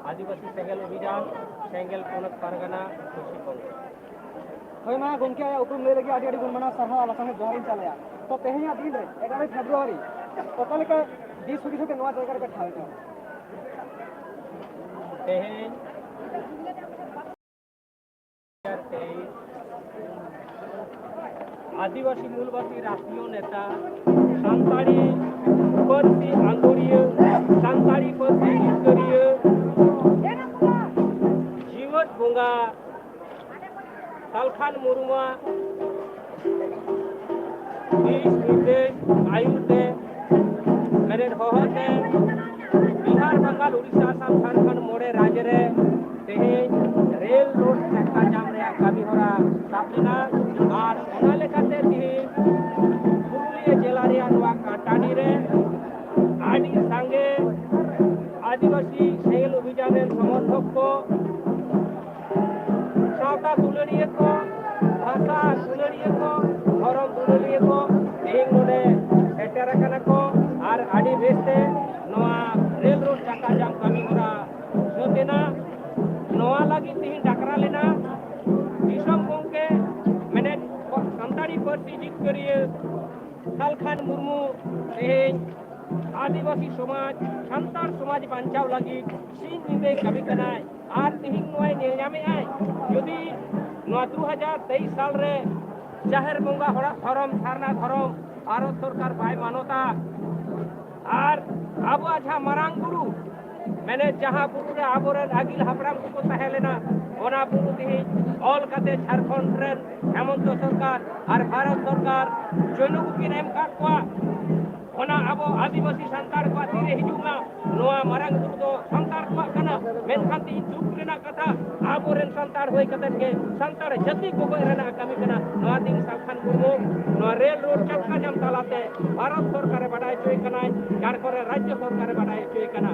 आदिवासी सेंगल अभियान सेंगल पोनत पारगना पश्चिमबंग हई मा गंके उपरुम ले लगी आडी गुणमाना साहा आलासाने जोहारिन चालया तो तेहेया दिन रे 11 फेब्रुआरी ओकालेका दिस हुदिस के नवा जायगा रे ठावे तो तेहेन आदिवासी मूलवासी राष्ट्रीय नेता सान्ताड़ी पर्सी आंदोलिया सान्ताड़ी पर्सी जितकरिया जीवत बोंगा सालखान मुरुमा दिस निर्देश आयुते मेरेड होहते बिहार बंगाल उड़ीसा आसाम झारखंड मोड़े राज्य रे तेहेन रेल रोड चक्का जाम रे कामी होरा सापलिना और ओना लेकाते तेहेन पुरुलिया जिला रे नवा काटानी रे आदि संगे आदिवासी सेल अभियान समर्थक को सावता दुलड़िया को भाषा दुलड़िया को धर्म दुलड़िया को तेहेन नोडे सेटर कना को और आदि बेस्ते नवा रेल रोड चक्का जाम कामी होरा जोतेना नवा लगी तेहेन डाकरा लेना दिसम गंके मेने सान्ताड़ी पर्सी जितकरिया सालखान मुर्मू तेहेन आदिवासी समाज सान्ताड़ समाज बांचाव लगी सिंह निदे कभी कनाय और तेहेन नोय नेल जामे आय यदि 2023 साल रे जाहेर बंगा होड़ा धर्म सारना धर्म भारत सरकार बाय मानता और अब आजा मारांग गुरु मैंने जहाँ बुरु रे आबोरेन आगिल हापराम को तहेलेना ओना बुरु तेहेन ऑल कते झारखंड रेन हेमंत सरकार और भारत सरकार जयनुगु की नेम काटवा ओना आबो आदिवासी संताड़ को तीरे हिजुमा नोआ मारांग बुरु दो संताड़ को कना मेनखान ती दुख रेना कथा आबोरेन संताड़ होय कतन के संताड़ जति को कोय रेना कमी कना नोआ दिन सालखान मुर्मू नोआ रेल रोड चक्का जाम तालाते भारत सरकार बाडाय चोय कना झारखंड राज्य सरकार बाडाय चोय कना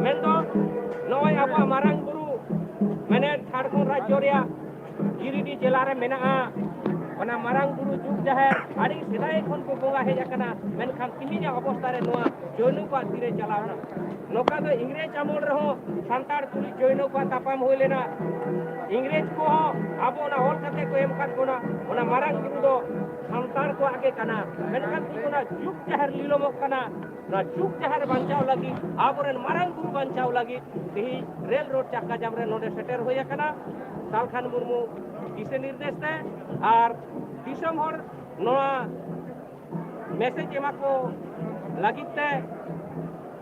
मेंदो नोय आबो मारांग बुरु मेने झारखंड राज्य रेया गिरिडीह जिला रे मेनाआ ओना मारांग बुरु जुग जाहेर आड़ी सेदाय खन को बोंगा हेज आकना मेनखान तिहिना अवस्था रे नोआ जयनु को तीरे चलावना नोका दो इंग्रेज अमल रहो संताड़ तुली जयनु को तापाम होय लेना इंग्रेज को आबो ना होल कते को एम काट कोना ओना मारांग बुरु दो संताड़ को आगे कना मेनखान तिकोना जुग जाहेर लीलोमक कना ना जुग जाहेर बांचाव लगी आबोरेन मारांग बुरु बांचाव लगी तेही रेल रोड चक्का जाम रे नोडे सेटर होय आकना सालखान मुर्मू दिशा निर्देश ते और दिसम हर नोआ मैसेज एमा को लगिते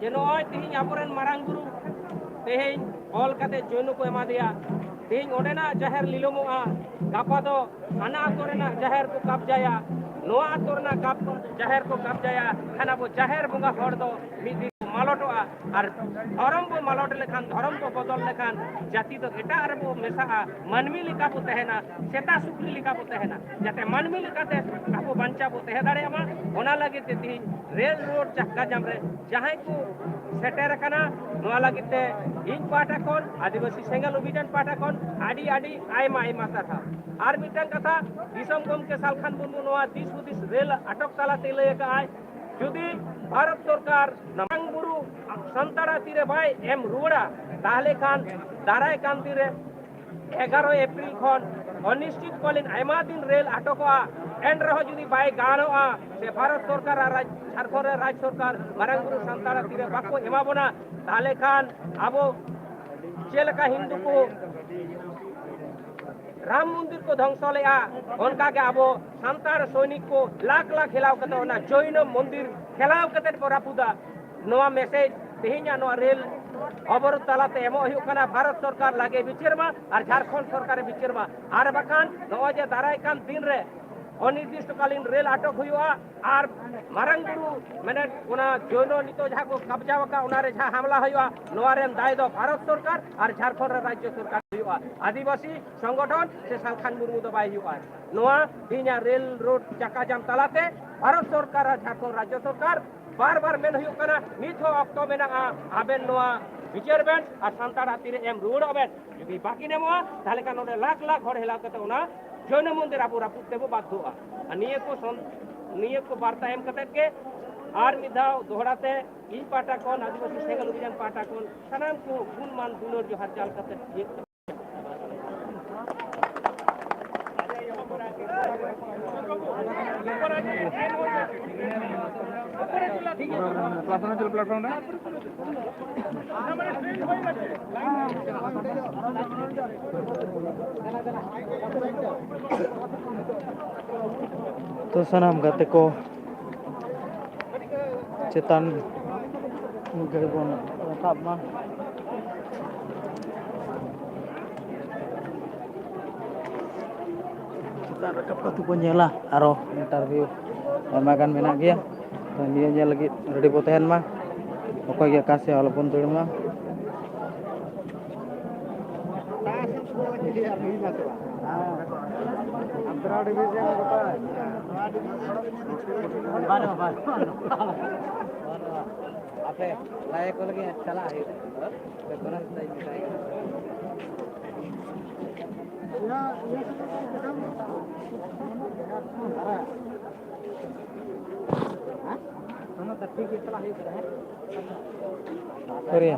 जे नोय तेही आबोरेन मारांग बुरु तेही ऑल कते जयनु को एमा दिया तेही ओडेना जाहेर लीलोमोआ गापा दो आना आतोरेना जाहेर को कब्जाया नोआ आतोरेना कब जाहेर को कब्जाया खाना बो जाहेर बुंगा हर दो मिदी मालटोआ और धर्म को मालट लेखान धर्म को बदल लेखान जाति तो एटा आर बो मेसा मानवी लिका बो तहेना सेता सुकरी लिका बो तहेना जाते मानवी लिकाते आबो बांचा बो तहे दाड़ेमा ओना लगे तेही रेल रोड चक्का जाम रे जहां को सेटर कना नोआ लगिते इन पाटा कोन आदिवासी सेंगल अभियान पाटा कोन आडी आडी आयमा आयमा साथा और मिटन कथा दिसम गम के सालखान मुर्मू नोआ दिस हुदिस रेल अटक ताला तेले का आय যদি भारत सरकार नामांग बुरु संताड़ा तीरे बाय एम रुड़ा ताहले खान दाराय कान तीरे 11 एप्रिल खन अनिश्चितकालीन आयमा दिन रेल अटकोआ एन रहो जुदी बाय गानोआ से भारत सरकार और झारखंड राज्य सरकार मारांग बुरु संताड़ा तीरे बाको एमाबोना ताहले खान आबो चेलका हिंदू को राम मंदिर को ध्वंस लेआ उनका के आबो संताड़ सैनिक को लाख लाख खिलाव कते ओना जैन मंदिर खिलाव कते रापुदा नोआ मैसेज तेहिना नोआ रेल अवरोध तालाते एमो हुयो कना भारत सरकार लागे बिचेरमा और झारखंड सरकार बिचेरमा और बखान नोआ जे दाराय कान दिन रे अनिर्दिष्टकालीन रेल अटक हुआ और मारांग बुरु माने ओना जैन नितो जहा को कब्जा वका ओनारे जहा हमला हुआ नोआरेम दाय दो भारत सरकार और झारखंड राज्य सरकार हुआ आदिवासी संगठन से सालखान मुर्मू दो बाय हुआ नोआ दिना रेल रोड चक्का जाम तालाते भारत सरकार और झारखंड राज्य सरकार बार बार मेन हुयो कना नित हो अक्तो मेना आबेन नोआ विचार बेन और संताड़ आतीरे एम रुड़ अबेन यदि बाकी नेमोआ ताहले का नोडे लाख लाख हर हेला कते ओना जैन मंदिर अब रापुद तेबो बाध्य निये को वार्ता एम कते के आर मिधाव दोहराते इन पाटा कोन आदिवासी सेंगल अभियान पाटा कोन सनाम को गुण मान दुलर जो हर चाल कते प्लेटफॉर्म तो sanam gate ko cetan galbon rakab ma cetan rakab ko pun nyala aro interview makan menak dia dan dia nya lagi ready potehan mah okoy ya kasih walaupun tuh mah apa layak ko lagi चला है बेकोरन सही मिठाई दोनों तक ठीक चला है करिए